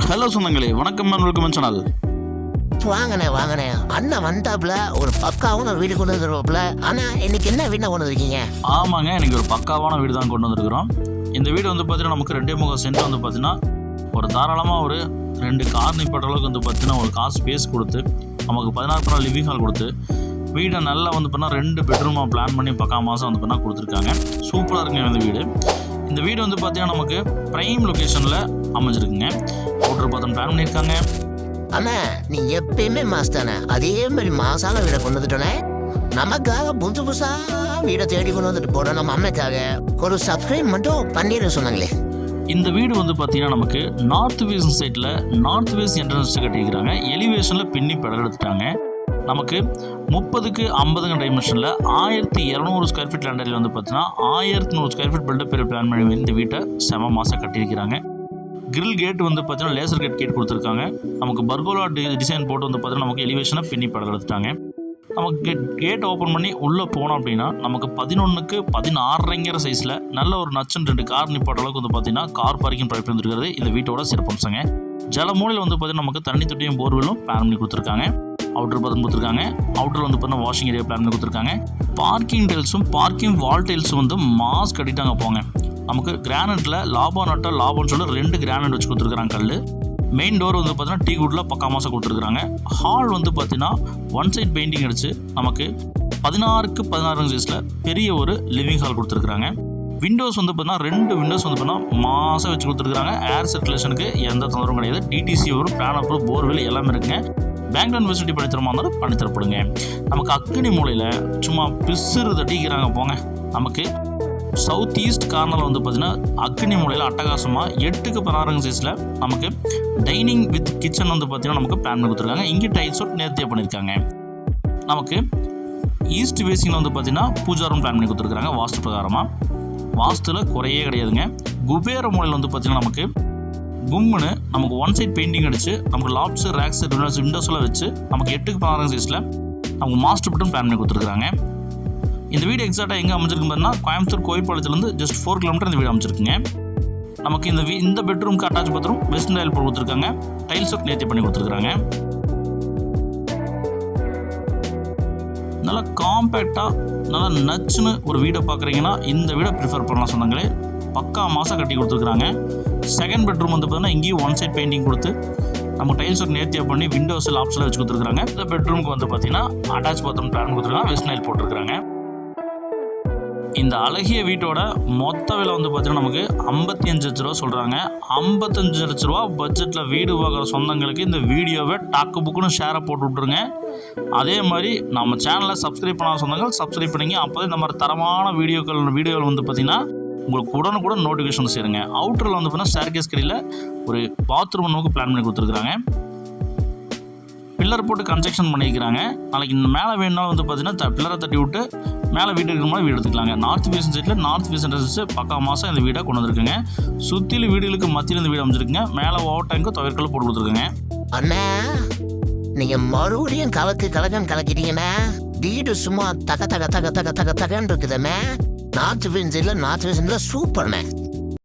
Hello சொந்தங்களே, வணக்கம் welcome channel. வாங்கண்ணே அண்ணன் வந்தாப்புல ஒரு பக்காவான வீடு கொண்டு வந்துருவாப்புல. ஆனா இன்னைக்கு என்ன வீடு கொண்டு வந்திருக்கீங்க? ஆமாங்க, இன்னைக்கு ஒரு பக்காவான வீடு தான் கொண்டு வந்திருக்கிறோம். இந்த வீடு வந்து பார்த்தீங்கன்னா நமக்கு 2.5 சென்ட் வந்து பார்த்தீங்கன்னா ஒரு தாராளமாக ஒரு 2 கார் நிப்பாட்ட அளவுக்கு வந்து பார்த்தீங்கன்னா ஒரு கார் ஸ்பேஸ் கொடுத்து நமக்கு 16 லிவிங் ஹால் கொடுத்து வீடை நல்லா வந்து பார்த்தீங்கன்னா 2 பெட்ரூமாக பிளான் பண்ணி பக்கா மாதம் வந்து பார்த்தீங்கன்னா கொடுத்துருக்காங்க. சூப்பராக இருக்குங்க இந்த வீடு. இந்த வீடு வந்து பார்த்தீங்கன்னா நமக்கு ப்ரைம் லொக்கேஷனில் அமைஞ்சிருக்குங்க. அவுட்டர் பாத்ரூம் பிளான் பண்ணியிருக்காங்க. அண்ணா நீ எப்பயுமே மாஸ் தானே, அதே மாதிரி மாசான வீடை கொண்டு வந்துட்டோன்னே நமக்காக புதுசா வீடை தேடி கொண்டு வந்துட்டு போறோம். நம்ம அம்மைக்காக ஒரு சப்ஸ்கிரைப் மட்டும் பண்ணிட சொன்னாங்களே. இந்த வீடு வந்து பார்த்தீங்கன்னா நமக்கு நார்த் வெஸ்ட் சைடில் நார்த் வெஸ்ட் என்ட்ரன்ஸ் கட்டியிருக்கிறாங்க. எலிவேஷனில் பின்னி பெடல் எடுத்துட்டாங்க. நமக்கு 30க்கு 50 டைமென்ஷனில் 1200 ஸ்கொயர் ஃபீட் லேண்டரில் வந்து பார்த்தீங்கன்னா 1100 ஸ்கொயர் ஃபீட் பில்டப் பெரிய பிளான் பண்ணி இந்த வீட்டை செம மாதம் கட்டியிருக்கிறாங்க. கிரில் கேட் வந்து பார்த்தீங்கன்னா லேசர் கேட் கொடுத்துருக்காங்க. நமக்கு பர்கோலா டிசைன் போட்டு வந்து பார்த்தீங்கன்னா நமக்கு எலிவேஷனை பின்னி படம் எடுத்துட்டாங்க. நமக்கு கேட் ஓப்பன் பண்ணி உள்ளே போனோம் அப்படின்னா நமக்கு 11க்கு 16 சைஸில் நல்ல ஒரு நச்சன் 2 கார் நிப்பாட்ட அளவுக்கு வந்து பார்த்தீங்கன்னா கார் பார்க்கிங் ப்ரைவேட் வந்துருக்கிறது இந்த வீட்டோட சிறப்பம்சங்க. ஜலமூலையில் வந்து பார்த்தீங்கன்னா நமக்கு தண்ணி தொட்டியும் போர்வெல்லும் பிளான் பண்ணி கொடுத்துருக்காங்க. அவுட்டர் பாத்ரூம் கொடுத்துருக்காங்க. அவுட்டர் வந்து பார்த்தீங்கன்னா வாஷிங் ஏரியா பிளான் பண்ணி கொடுத்துருக்காங்க. பார்க்கிங் டைல்ஸும் பார்க்கிங் வால் டைல்ஸும் வந்து மாஸ் கட்டிட்டாங்க போங்க. நமக்கு கிரானைட்டில் லாபான்னு சொல்லி 2 கிரானைட் வச்சு கொடுத்துருக்குறாங்க கல். மெயின் டோர் வந்து பார்த்தீங்கன்னா டீ குட்டில் பக்கா மாதம் கொடுத்துருக்குறாங்க. ஹால் வந்து பார்த்தீங்கன்னா ஒன் சைட் பெயிண்டிங் அடித்து நமக்கு 16க்கு 16 சைஸில் பெரிய ஒரு லிவிங் ஹால் கொடுத்துருக்குறாங்க. விண்டோஸ் வந்து பார்த்தீங்கன்னா 2 விண்டோஸ் வந்து பார்த்தீங்கன்னா மாதம் வச்சு கொடுத்துருக்குறாங்க. ஏர் சர்க்குலேஷனுக்கு எந்த தொந்தரவும் கிடையாது. டிடிசி ஒரு பிளான் அப்ரூவ் போர்வெல் எல்லாமே இருக்குங்க. பேங்க் லோன் ஃபெசிலிட்டி பண்ணித்தரமா இருந்தாலும் பண்ணித்தரப்படுங்க. நமக்கு அக்கினி மூலையில் சும்மா பிசுறு தட்டிக்கிறாங்க போங்க. நமக்கு சவுத் ஈஸ்ட் கார்னரில் வந்து பார்த்தீங்கன்னா அக்னி மூலையில் அட்டகாசமாக 8க்கு 16 சைஸில் நமக்கு டைனிங் வித் கிச்சன் வந்து பார்த்தீங்கன்னா நமக்கு பிளான் பண்ணி கொடுத்துருக்காங்க. இங்கே டைல்ஸ் ஒர்க் நேர்த்தியாக பண்ணியிருக்காங்க. நமக்கு ஈஸ்ட் ஃபேஸிங்கில் வந்து பார்த்தீங்கன்னா பூஜா ரூம் பிளான் பண்ணி கொடுத்துருக்காங்க. வாஸ்து பிரகாரமாக வாஸ்துவில் குறையே கிடையாதுங்க. குபேர மூலையில் வந்து பார்த்தீங்கன்னா நமக்கு கும்முன்னு நமக்கு ஒன் சைட் பெயிண்டிங் அடித்து நமக்கு லாப்ஸ் ரேக்ஸ் விண்டோஸெல்லாம் வச்சு நமக்கு 8க்கு 16 சைஸில் நமக்கு மாஸ்டர் பெட்ரூம் பிளான் பண்ணி கொடுத்துருக்காங்க. இந்த வீடு எக்ஸாக்டாக எங்கே அமைச்சிருக்கு பார்த்தீங்கன்னா கோயம்புத்தூர் கோயில்பாளையத்துலேருந்து ஜஸ்ட் 4 கிலோமீட்டர் இந்த வீடு அமைச்சிருக்குங்க. நமக்கு இந்த பெட்ரூம்க்கு அட்டாச் பாத்ரூம் வெஸ்டர்ன் டைல் போட்டு கொடுத்துருக்காங்க. டைல்ஸ் ஒர்க் நேர்த்தி பண்ணி கொடுத்துருக்காங்க. நல்லா காம்பேக்டாக நல்லா நச்சுன்னு ஒரு வீடை பார்க்குறீங்கன்னா இந்த வீடை ப்ரிஃபர் பண்ணலாம் சொன்னாங்களே. பக்கா மாதம் கட்டி கொடுத்துருக்குறாங்க. செகண்ட் பெட்ரூம் வந்து பார்த்தீங்கன்னா இங்கேயும் ஒன் சைட் பெயிண்டிங் கொடுத்து நம்ம டைல்ஸ் ஒர்க் நேர்த்தியாக பண்ணி விண்டோஸ் லாப்ஸில் வச்சு கொடுத்துருக்காங்க. இந்த பெட்ரூமுக்கு வந்து பார்த்தீங்கன்னா அட்டாச் பாத்ரூம் பிளான் கொடுத்துருக்காங்க. வெஸ்டர்ன் டைல் போட்டிருக்காங்க. இந்த அழகிய வீட்டோட மொத்த விலை வந்து பார்த்தீங்கன்னா நமக்கு 55 லட்ச ரூபா சொல்கிறாங்க. 55 லட்ச ரூபா பட்ஜெட்டில் வீடு பார்க்குற சொந்தங்களுக்கு இந்த வீடியோவை டாக்கு புக்குன்னு ஷேரை போட்டு விட்ருங்க. அதே மாதிரி நம்ம சேனலை சப்ஸ்கிரைப் பண்ணாத சொந்தங்கள் சப்ஸ்கிரைப் பண்ணிங்க. அப்போ தான் இந்த மாதிரி தரமான வீடியோவில் வந்து பார்த்திங்கன்னா உங்களுக்கு உடனுக்குடன் நோட்டிஃபிகேஷன் சேருங்க. அவுட்டரில் வந்து பார்த்தீங்கன்னா ஸ்டேர்கேஸ் கடையில் ஒரு பாத்ரூம் நமக்கு பிளான் பண்ணி கொடுத்துருக்குறாங்க. பில்லர் போட்டு கன்ஸ்ட்ரக்ஷன் பண்ணிக்கிறாங்க. நாளைக்கு இந்த மேலே வேணுனாலும் வந்து பார்த்தீங்கன்னா பில்லரை தட்டி விட்டு மேலே வீடு இருக்கிற மாதிரி வீடு எடுத்துக்கலாங்க. நார்த் வெஸ்ட் சைடில் நார்த் வெஸ்ட் என்ட்ரன்ஸ் பக்கா மாதம் இந்த வீடை கொண்டு வந்துருக்குங்க. சுற்றிலும் வீடுகளுக்கு மத்தியில் இந்த வீடு அமைச்சிருக்குங்க. மேலே ஓவர் டேங்க்கு துவைக்கல் போட்டு கொடுத்துருக்குங்க. அண்ணா நீங்க மறுபடியும் கலக்கிட்டீங்கன்னா வீடு சும்மா தகன்னு இருக்குதுண்ணே. நார்த் வெஸ்ட்ல சூப்பர்ண்ணே.